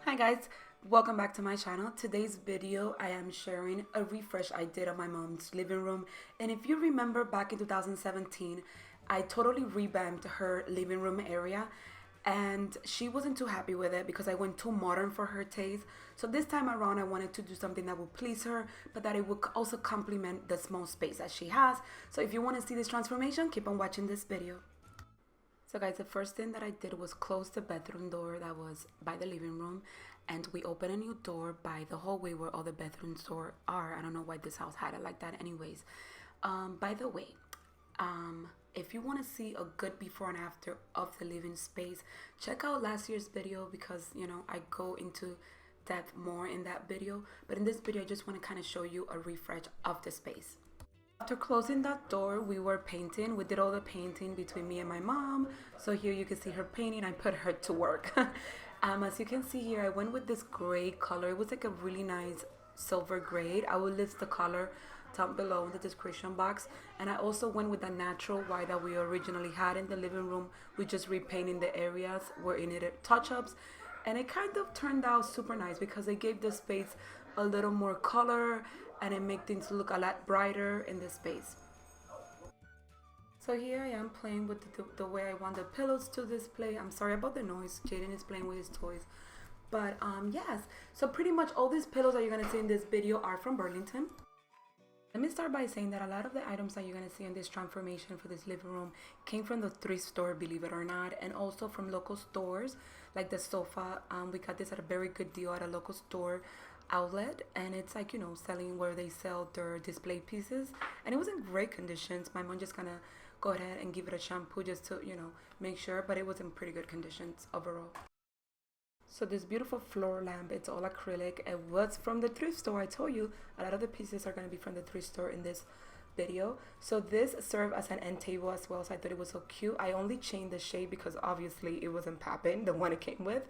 Hi guys, welcome back to my channel. Today's video I am sharing a refresh I did of my mom's living room, and if you remember back in 2017 I totally revamped her living room area and she wasn't too happy with it because I went too modern for her taste. So this time around I wanted to do something that would please her but that it would also complement the small space that she has. So if you want to see this transformation, keep on watching this video. So guys, the first thing that I did was close the bedroom door that was by the living room, and we opened a new door by the hallway where all the bedrooms door are. I don't know why this house had it like that anyways. By the way, if you want to see a good before and after of the living space, check out last year's video because, you know, I go into depth more in that video. But in this video, I just want to kind of show you a refresh of the space. After closing that door, we were painting. We did all the painting between me and my mom. So here you can see her painting. I put her to work. As you can see here, I went with this gray color. It was like a really nice silver gray. I will list the color down below in the description box. And I also went with the natural white that we originally had in the living room. We just repainting the areas where it needed touch-ups. And it kind of turned out super nice because it gave the space a little more color and it made things look a lot brighter in this space. So here I am playing with the way I want the pillows to display. I'm sorry about the noise. Jaden is playing with his toys. But yes, so pretty much all these pillows that you're going to see in this video are from Burlington. Let me start by saying that a lot of the items that you're going to see in this transformation for this living room came from the thrift store, believe it or not, and also from local stores like the sofa. We got this at a very good deal at a local store outlet, and it's like, you know, selling where they sell their display pieces, and it was in great conditions. My mom just gonna go ahead and give it a shampoo just to, you know, make sure, but it was in pretty good conditions overall. So this beautiful floor lamp, it's all acrylic. It was from the thrift store. I told you a lot of the pieces are going to be from the thrift store in this video. So this served as an end table as well, so I thought it was so cute. I only changed the shade because obviously it wasn't popping, the one it came with.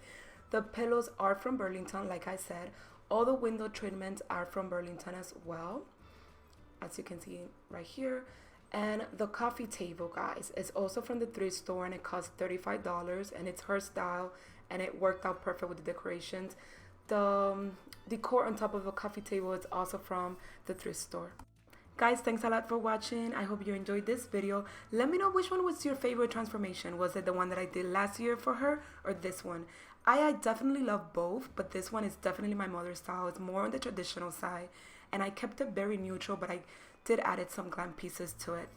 The pillows are from Burlington, like I said. All the window treatments are from Burlington as well, as you can see right here. And the coffee table, guys, is also from the thrift store, and it cost $35, and it's her style, and it worked out perfect with the decorations. The decor on top of the coffee table is also from the thrift store. Guys, thanks a lot for watching. I hope you enjoyed this video. Let me know which one was your favorite transformation. Was it the one that I did last year for her or this one? I definitely love both, but this one is definitely my mother's style. It's more on the traditional side, and I kept it very neutral, but I did added some glam pieces to it.